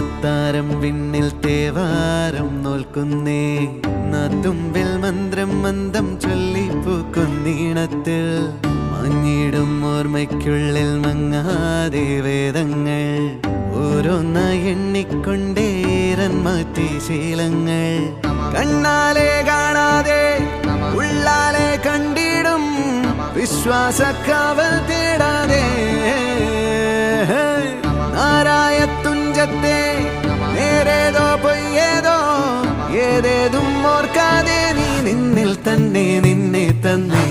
അത്താരം വിണ്ണിൽ തേവാരം നോൽക്കുന്നേ നാത്തുമ്പിൽ മന്ത്രം മന്ദം ചൊല്ലിപ്പൂക്കുന്നീണത്തിൽ മങ്ങിടും ഓർമ്മയ്ക്കുള്ളിൽ മങ്ങാതെ വേദങ്ങൾ ഓരോന്നായി എണ്ണിക്കൊണ്ടേരൻ മാറ്റി ശീലങ്ങൾ കണ്ണാലെ കാണാതെ ഉള്ളാലെ കണ്ടിടും വിശ്വാസക്കാവൽ തേടാതെ നാരായ തുഞ്ചത്തെ നേരേതോ പൊയ്യേതോ ഏതേതും ഓർക്കാതെ നീ നിന്നിൽ തന്നെ നിന്നെ തന്നെ